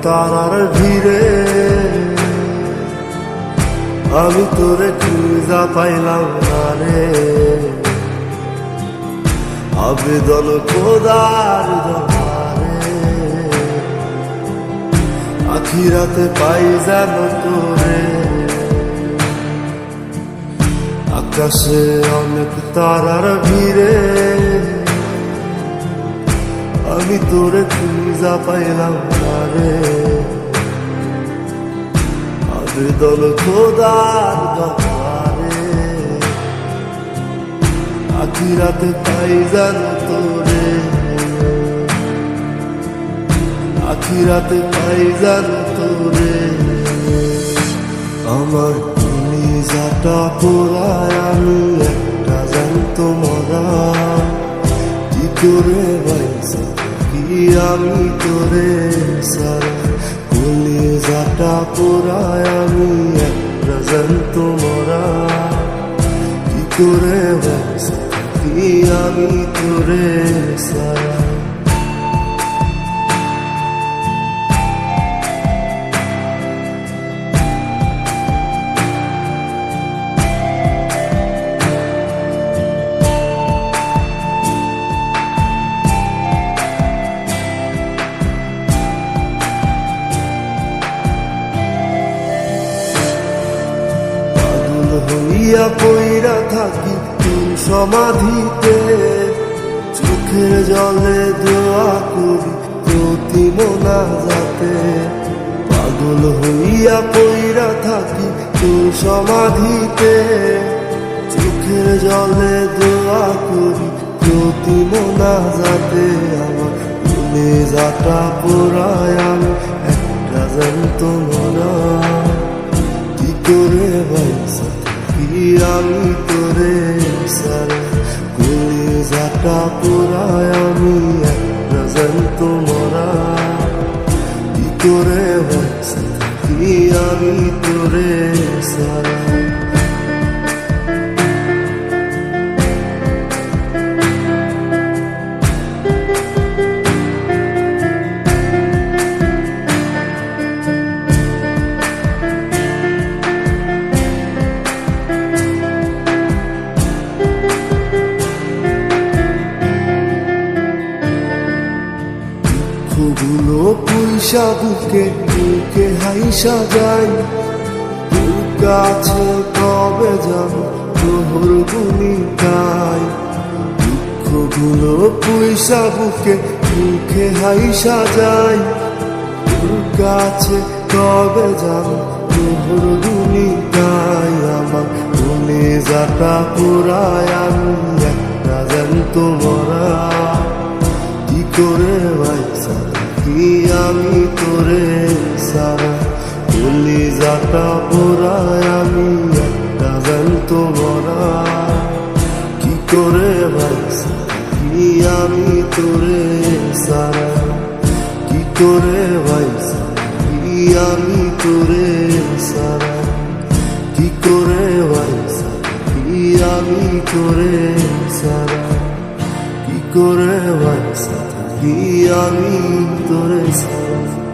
তারার ভিড়ে আমি তোরে খুঁজা পাইলাম না রে। আবেদন খোদার দরবারে আখিরাতে পাই যেন তোরে। আকাশে অনেক তারার ভিড়ে আমি তোরে খুঁজা পাইলাম না রে। আবেদন খোদার দরবারে আখিরাতে পাই যেন তোরে। আখিরাতে পাই যেন তোরে। আমার কলিজাটা পোড়ায় আমি একটা জ্যান্ত মরা। কি করে বাইসা কি আমি তোরে সারা। কলিজাটা পোড়ায় আমি একটা জ্যান্ত মরা। কি করে বাইসা কি আমি তোরে সারা। হইয়া পইরা থাকি তোর সমাধিতে। চোখের জলে দোয়া করি প্রতি মোনাজাতে। পাগল হইয়া পইরা থাকি তোর সমাধিতে। চোখের জলে দোয়া করি প্রতি মোনাজাতে। আমার কলিজাটা পোড়ায় আমি একটা জ্যান্ত মরা। কি করে বাইসা কি আমি তোরে সারা। কলিজাটা পোড়ায় আমি একটা জ্যান্ত মরা। কি করে বাইসা কি আমি তোরে সারা। গুলো পয়সা বুকে বুকে হাইসা যাই। তোর কাছে কবে যাব তোর গুনি গাই। দুঃখগুলো পয়সা বুকে বুকে হাইসা যাই। তোর কাছে কবে যাব তোর গুনি গাই। আমার কলিজাটা পোড়ায় আমি একটা জ্যান্ত মরা। কি করে বাইসা কি আমি তোরে সারা। কলিজাটা পোড়ায় আমি একটা জ্যান্ত মরা। কি করে বাইসা কি আমি তোরে সারা। কি করে বাইসা কি আমি তোরে সারা। কি করে বাইসা কি আমি তোরে সারা। কি করে বাইসা কি আমি তোরে সারা।